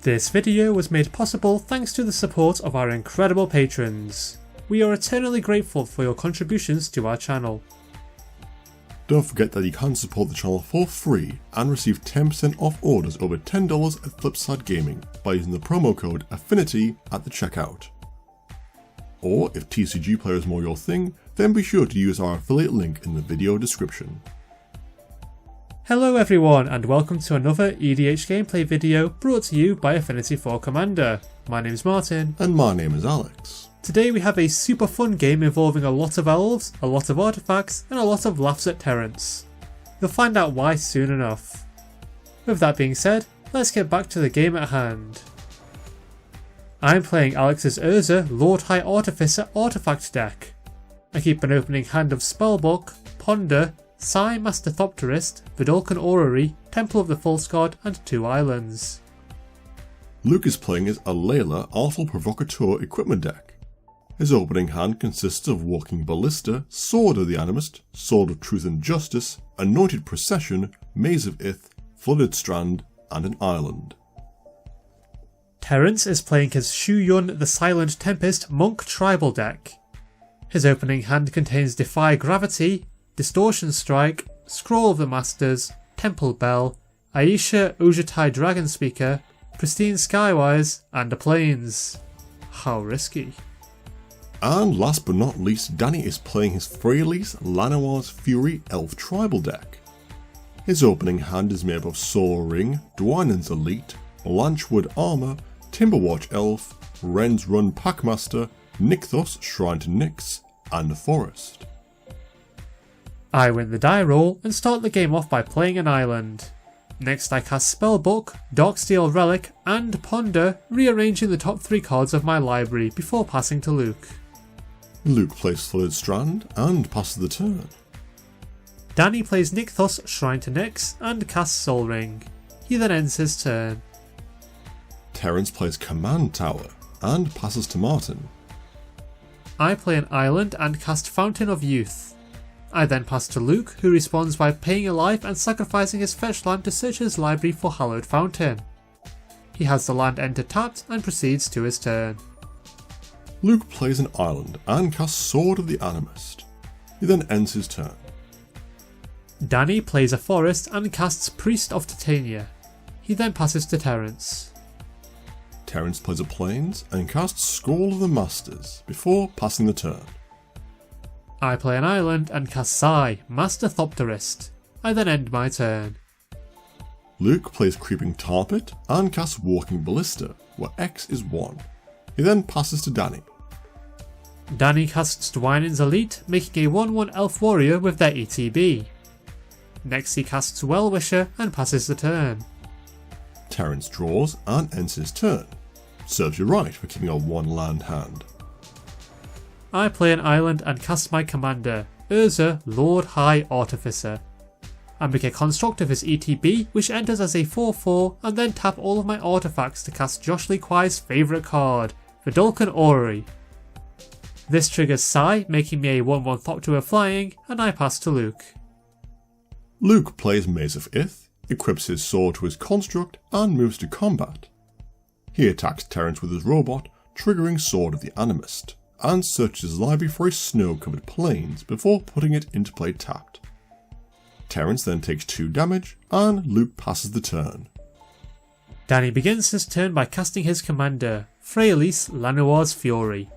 This video was made possible thanks to the support of our incredible patrons. We are eternally grateful for your contributions to our channel. Don't forget that you can support the channel for free and receive 10% off orders over $10 at Flipside Gaming by using the promo code Affinity at the checkout. Or if TCG Player is more your thing, then be sure to use our affiliate link in the video description. Hello everyone and welcome to another EDH gameplay video brought to you by Affinity for Commander. My name is Martin. And my name is Alex. Today we have a super fun game involving a lot of elves, a lot of artifacts and a lot of laughs at Terrence. You'll find out why soon enough. With that being said, let's get back to the game at hand. I'm playing Alex's Urza Lord High Artificer artifact deck. I keep an opening hand of Spellbook, Ponder, Sai Master Thopterist, Vidalcan Orrery, Temple of the False God and 2 islands. Luke is playing his Alela Artful Provocateur equipment deck. His opening hand consists of Walking Ballista, Sword of the Animist, Sword of Truth and Justice, Anointed Procession, Maze of Ith, Flooded Strand and an island. Terrence is playing his Shu Yun the Silent Tempest Monk tribal deck. His opening hand contains Defy Gravity, Distortion Strike, Scroll of the Masters, Temple Bell, Aisha Ujatai Dragon Speaker, Pristine Skywise and a Plains. How risky. And last but not least, Danny is playing his Freyalise Llanowar's Fury Elf tribal deck. His opening hand is made up of Soul Ring, Dwynen's Elite, Lanchwood Armour, Timberwatch Elf, Wren's Run Packmaster, Nykthos Shrine to Nyx, and a Forest. I win the die roll and start the game off by playing an island. Next I cast Spellbook, Darksteel Relic and Ponder, rearranging the top 3 cards of my library before passing to Luke. Luke plays Flooded Strand and passes the turn. Danny plays Nykthos Shrine to Nyx and casts Soul Ring. He then ends his turn. Terrence plays Command Tower and passes to Martin. I play an island and cast Fountain of Youth. I then pass to Luke, who responds by paying a life and sacrificing his fetch land to search his library for Hallowed Fountain. He has the land enter tapped and proceeds to his turn. Luke plays an island and casts Sword of the Animist. He then ends his turn. Danny plays a forest and casts Priest of Titania. He then passes to Terrence. Terrence plays a Plains and casts Scroll of the Masters before passing the turn. I play an island and cast Sai, Master Thopterist. I then end my turn. Luke plays Creeping Tar Pit and casts Walking Ballista, where X is 1. He then passes to Danny. Danny casts Dwynen's Elite, making a 1/1 Elf Warrior with their ETB. Next he casts Well-Wisher and passes the turn. Terrence draws and ends his turn. Serves you right for keeping a 1 land hand. I play an island and cast my commander, Urza Lord High Artificer. I make a construct of his ETB which enters as a 4/4 and then tap all of my artifacts to cast Josh Lee Kwai's favourite card, Vidalcan Orrery. This triggers Sai, making me a 1/1 Thopter flying, and I pass to Luke. Luke plays Maze of Ith, equips his sword to his construct and moves to combat. He attacks Terrence with his robot, triggering Sword of the Animist, and searches his library for a snow-covered plains before putting it into play tapped. Terrence then takes 2 damage, and Luke passes the turn. Danny begins his turn by casting his commander, Freyalise Llanowar's Fury.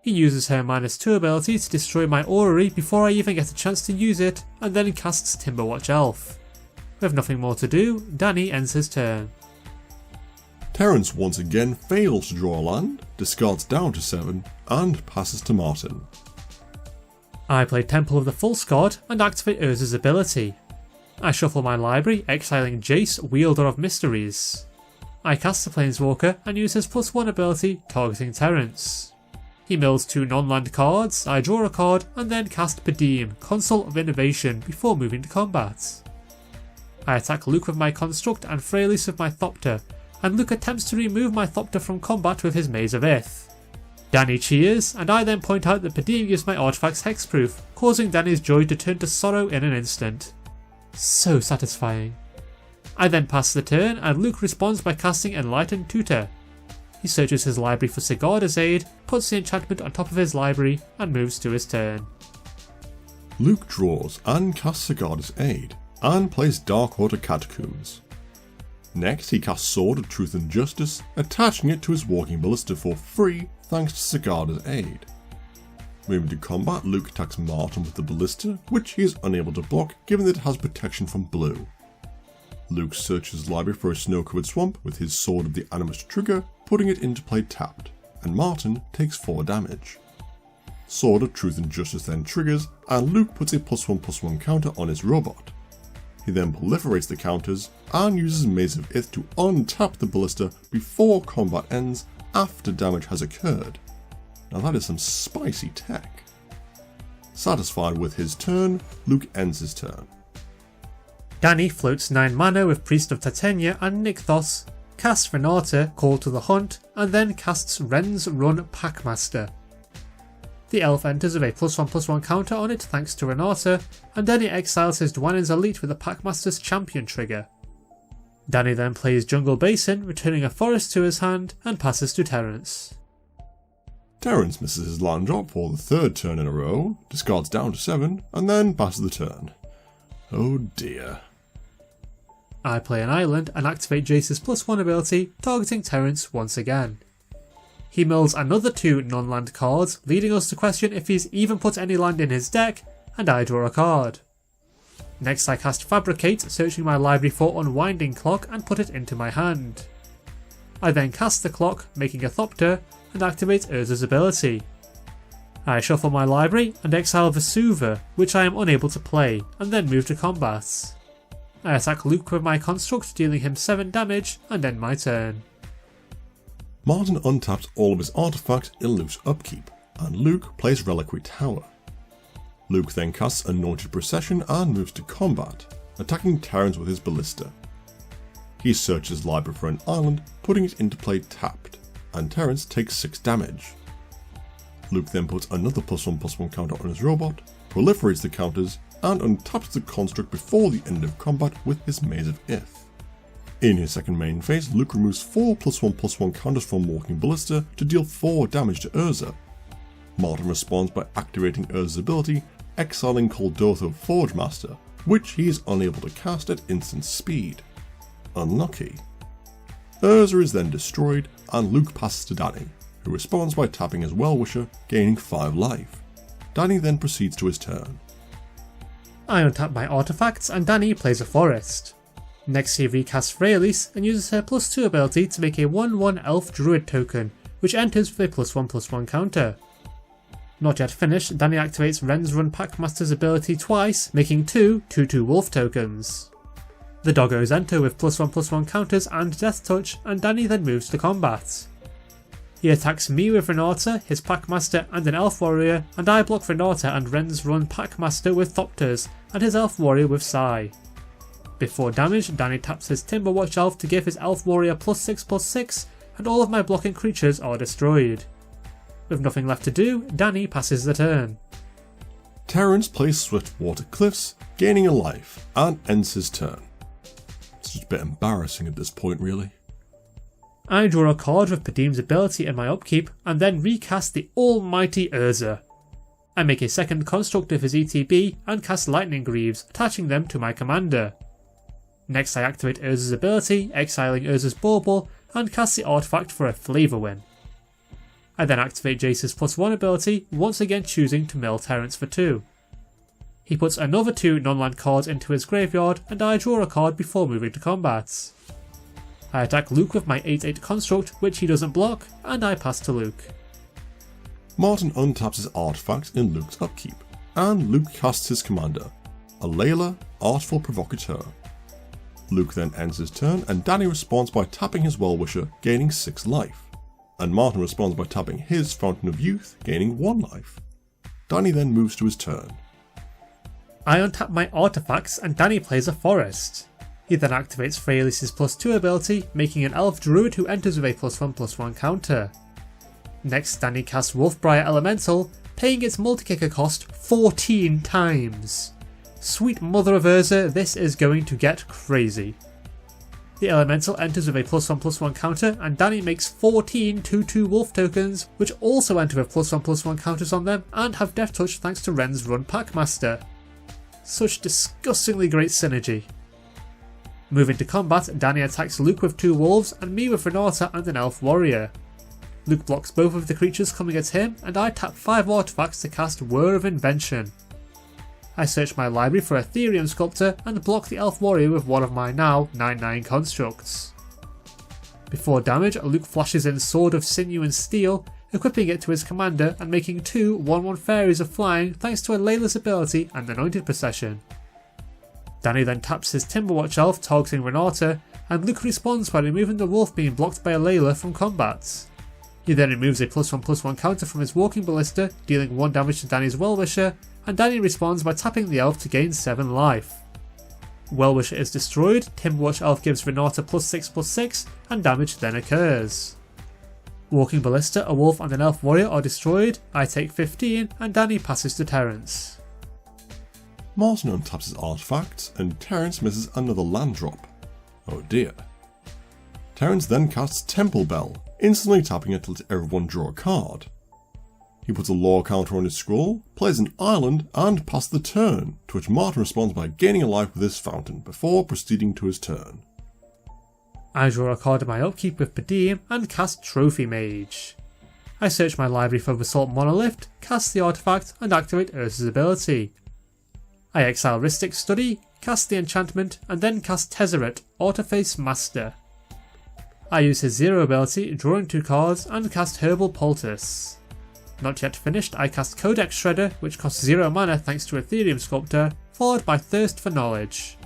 He uses her -2 ability to destroy my orrery before I even get a chance to use it, and then casts Timberwatch Elf. With nothing more to do, Danny ends his turn. Terrence once again fails to draw a land, discards down to 7, and passes to Martin. I play Temple of the False God and activate Urza's ability. I shuffle my library, exiling Jace, Wielder of Mysteries. I cast the Planeswalker and use his +1 ability, targeting Terrence. He mills 2 non-land cards, I draw a card, and then cast Padim, Console of Innovation, before moving to combat. I attack Luke with my construct and Freyalise with my Thopter, and Luke attempts to remove my Thopter from combat with his Maze of Ith. Danny cheers, and I then point out that Padim gives my artifacts hexproof, causing Danny's joy to turn to sorrow in an instant. So satisfying. I then pass the turn and Luke responds by casting Enlightened Tutor. He searches his library for Sigarda's Aid, puts the enchantment on top of his library and moves to his turn. Luke draws and casts Sigarda's Aid, and plays Darkwater Catacombs. Next he casts Sword of Truth and Justice, attaching it to his Walking Ballista for free thanks to Sigarda's Aid. Moving to combat, Luke attacks Martin with the Ballista, which he is unable to block given that it has protection from blue. Luke searches his library for a snow-covered swamp with his Sword of the Animist trigger, putting it into play tapped, and Martin takes 4 damage. Sword of Truth and Justice then triggers, and Luke puts a +1/+1 counter on his robot. He then proliferates the counters, and uses Maze of Ith to untap the Ballista before combat ends after damage has occurred. Now that is some spicy tech. Satisfied with his turn, Luke ends his turn. Danny floats 9 mana with Priest of Titania and Nykthos, casts Renata, Call to the Hunt, and then casts Ren's Run Packmaster. The elf enters with a +1/+1 counter on it thanks to Renata, and Danny exiles his Dwannen's Elite with the Packmaster's Champion trigger. Danny then plays Jungle Basin, returning a forest to his hand, and passes to Terrence. Terrence misses his land drop for the 3rd turn in a row, discards down to 7, and then passes the turn. Oh dear. I play an island and activate Jace's +1 ability, targeting Terrence once again. He mills another 2 non-land cards, leading us to question if he's even put any land in his deck, and I draw a card. Next I cast Fabricate, searching my library for Unwinding Clock and put it into my hand. I then cast the clock, making a Thopter, and activate Urza's ability. I shuffle my library and exile Vesuva, which I am unable to play, and then move to combat. I attack Luke with my construct, dealing him 7 damage, and end my turn. Martin untaps all of his artifacts in Luke's upkeep, and Luke plays Reliquary Tower. Luke then casts Anointed Procession and moves to combat, attacking Terrence with his Ballista. He searches his library for an island, putting it into play tapped, and Terrence takes 6 damage. Luke then puts another +1/+1 counter on his robot, proliferates the counters, and untaps the construct before the end of combat with his Maze of Ith. In his second main phase, Luke removes 4 +1/+1 counters from Walking Ballista to deal 4 damage to Urza. Martin responds by activating Urza's ability, exiling Koldotho Forgemaster, which he is unable to cast at instant speed. Unlucky. Urza is then destroyed, and Luke passes to Danny, who responds by tapping his Well-Wisher, gaining 5 life. Danny then proceeds to his turn. I untap my artifacts and Danny plays a forest. Next he recasts Freyalise and uses her +2 ability to make a 1/1 Elf Druid token, which enters with a +1/+1 counter. Not yet finished, Danny activates Ren's Run Packmaster's ability twice, making 2 2/2 Wolf tokens. The doggos enter with +1/+1 counters and Death Touch, and Danny then moves to combat. He attacks me with Renata, his Packmaster and an Elf Warrior, and I block Renata and Ren's Run Packmaster with Thopters, and his Elf Warrior with Psy. Before damage, Danny taps his Timberwatch Elf to give his Elf Warrior +6/+6, and all of my blocking creatures are destroyed. With nothing left to do, Danny passes the turn. Terrence plays Swiftwater Cliffs, gaining a life, and ends his turn. It's just a bit embarrassing at this point, really. I draw a card with Padim's ability in my upkeep, and then recast the almighty Urza. I make a second construct of his ETB and cast Lightning Greaves, attaching them to my commander. Next I activate Urza's ability, exiling Urza's Bauble, and cast the artifact for a Flavor Win. I then activate Jace's +1 ability, once again choosing to mill Terrence for 2. He puts another 2 non-land cards into his graveyard, and I draw a card before moving to combat. I attack Luke with my 8/8 construct, which he doesn't block, and I pass to Luke. Martin untaps his artifacts in Luke's upkeep, and Luke casts his commander, Alela, Artful Provocateur. Luke then ends his turn, and Danny responds by tapping his Well-Wisher, gaining 6 life, and Martin responds by tapping his Fountain of Youth, gaining 1 life. Danny then moves to his turn. I untap my artifacts and Danny plays a forest. He then activates Freyalise's +2 ability, making an Elf Druid who enters with a +1/+1 counter. Next, Danny casts Wolfbriar Elemental, paying its multi-kicker cost 14 times. Sweet mother of Urza, this is going to get crazy. The elemental enters with a +1/+1 counter, and Danny makes 14 2/2 wolf tokens, which also enter with +1/+1 counters on them and have Death Touch thanks to Ren's Run Packmaster. Such disgustingly great synergy. Moving to combat, Danny attacks Luke with 2 wolves and me with Renata and an elf warrior. Luke blocks both of the creatures coming at him, and I tap 5 artifacts to cast Whir of Invention. I search my library for Ethereum Sculptor and block the elf warrior with one of my now 9/9 constructs. Before damage, Luke flashes in Sword of Sinew and Steel, equipping it to his commander and making 2 1/1 fairies of flying thanks to Alela's ability and Anointed Procession. Danny then taps his Timberwatch elf targeting Renata, and Luke responds by removing the wolf being blocked by Alela from combat. He then removes a +1/+1 counter from his Walking Ballista, dealing 1 damage to Danny's Well-Wisher, and Danny responds by tapping the elf to gain 7 life. Well-Wisher is destroyed, Timberwatch elf gives Renata +6/+6, and damage then occurs. Walking Ballista, a wolf and an elf warrior are destroyed, I take 15, and Danny passes to Terence. Martin untaps his artifacts, and Terence misses another land drop. Oh dear. Terence then casts Temple Bell, instantly tapping it to let everyone draw a card. He puts a lore counter on his scroll, plays an island, and passes the turn, to which Martin responds by gaining a life with his fountain, before proceeding to his turn. I draw a card in my upkeep with Padim and cast Trophy Mage. I search my library for Basalt Monolith, cast the artifact, and activate Urza's ability. I exile Rhystic Study, cast the enchantment, and then cast Tezzeret, Artiface Master. I use his 0 ability, drawing 2 cards, and cast Herbal Poultice. Not yet finished, I cast Codex Shredder, which costs 0 mana thanks to Ethereum Sculptor, followed by Thirst for Knowledge.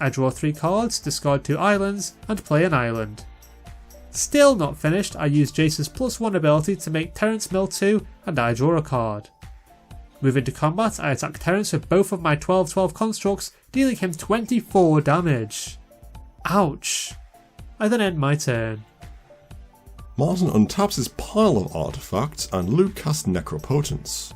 I draw 3 cards, discard 2 islands, and play an island. Still not finished, I use Jace's +1 ability to make Terence mill 2, and I draw a card. Moving to combat, I attack Terence with both of my 12/12 constructs, dealing him 24 damage. Ouch. I then end my turn. Martin untaps his pile of artifacts, and Luke casts Necropotence.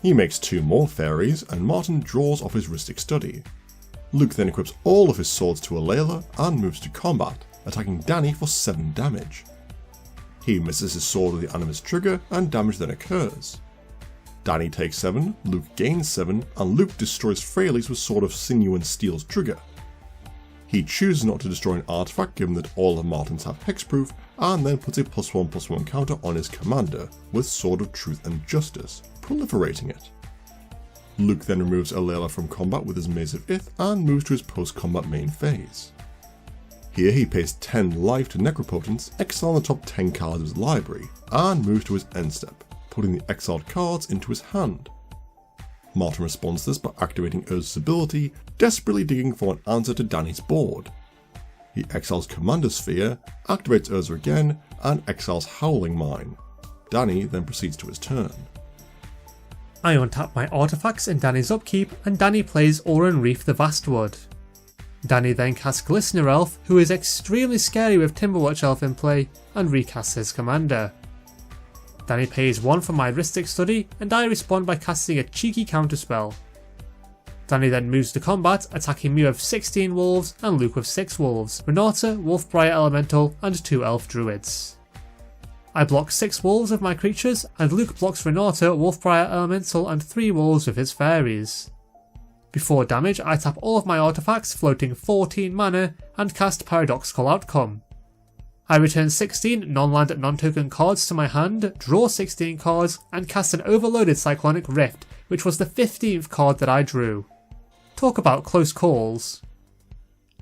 He makes 2 more fairies, and Martin draws off his Rhystic Study. Luke then equips all of his swords to Alela and moves to combat, attacking Danny for 7 damage. He misses his Sword of the Animus trigger, and damage then occurs. Danny takes 7, Luke gains 7, and Luke destroys Freyalise with Sword of Sinew and Steel's trigger. He chooses not to destroy an artifact given that all of Martin's have hexproof, and then puts a +1/+1 counter on his commander with Sword of Truth and Justice, proliferating it. Luke then removes Alela from combat with his Maze of Ith and moves to his post-combat main phase. Here he pays 10 life to Necropotence, exiling the top 10 cards of his library, and moves to his end step, putting the exiled cards into his hand. Martin responds to this by activating Urza's ability, desperately digging for an answer to Danny's board. He exiles Commander Sphere, activates Urza again, and exiles Howling Mine. Danny then proceeds to his turn. I untap my artifacts in Danny's upkeep, and Danny plays Oran Reef the Vastwood. Danny then casts Glistener Elf, who is extremely scary with Timberwatch Elf in play, and recasts his commander. Danny pays 1 for my Rhystic Study, and I respond by casting a cheeky counterspell. Danny then moves to combat, attacking me with 16 wolves and Luke with 6 wolves, Renata, Wolfbriar Elemental, and 2 Elf Druids. I block 6 wolves with my creatures, and Luke blocks Renata, Wolfbriar Elemental, and 3 wolves with his fairies. Before damage, I tap all of my artifacts, floating 14 mana, and cast Paradoxical Outcome. I return 16 non-land non-token cards to my hand, draw 16 cards, and cast an overloaded Cyclonic Rift, which was the 15th card that I drew. Talk about close calls.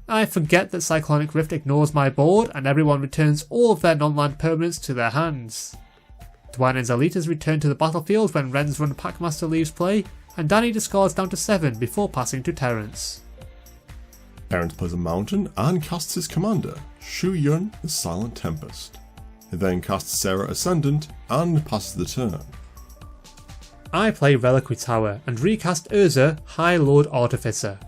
I forget that Cyclonic Rift ignores my board, and everyone returns all of their non-land permanents to their hands. Dwynen's Elitas return to the battlefield when Ren's Run Packmaster leaves play, and Danny discards down to 7 before passing to Terence. Terence plays a mountain and casts his commander, Shu Yun the Silent Tempest. He then casts Sarah Ascendant and passes the turn. I play Reliquary Tower and recast Urza, High Lord Artificer.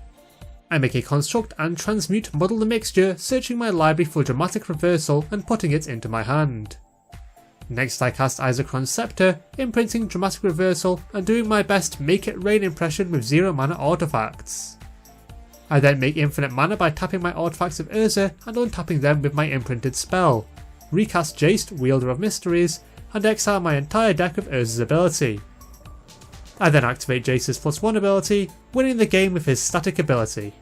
I make a construct and transmute Muddle the Mixture, searching my library for Dramatic Reversal and putting it into my hand. Next I cast Isokron's Scepter, imprinting Dramatic Reversal and doing my best Make It Rain impression with 0 mana artifacts. I then make infinite mana by tapping my artifacts of Urza and untapping them with my imprinted spell, recast Jace, Wielder of Mysteries, and exile my entire deck of Urza's ability. I then activate Jace's +1 ability, winning the game with his static ability.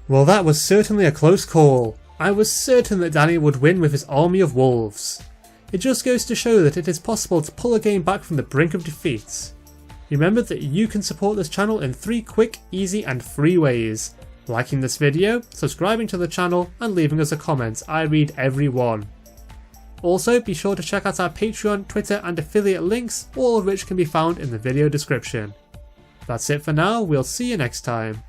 Well, that was certainly a close call. I was certain that Danny would win with his army of wolves. It just goes to show that it is possible to pull a game back from the brink of defeat. Remember that you can support this channel in 3 quick, easy and free ways: liking this video, subscribing to the channel, and leaving us a comment. I read every one. Also, be sure to check out our Patreon, Twitter and affiliate links, all of which can be found in the video description. That's it for now, we'll see you next time.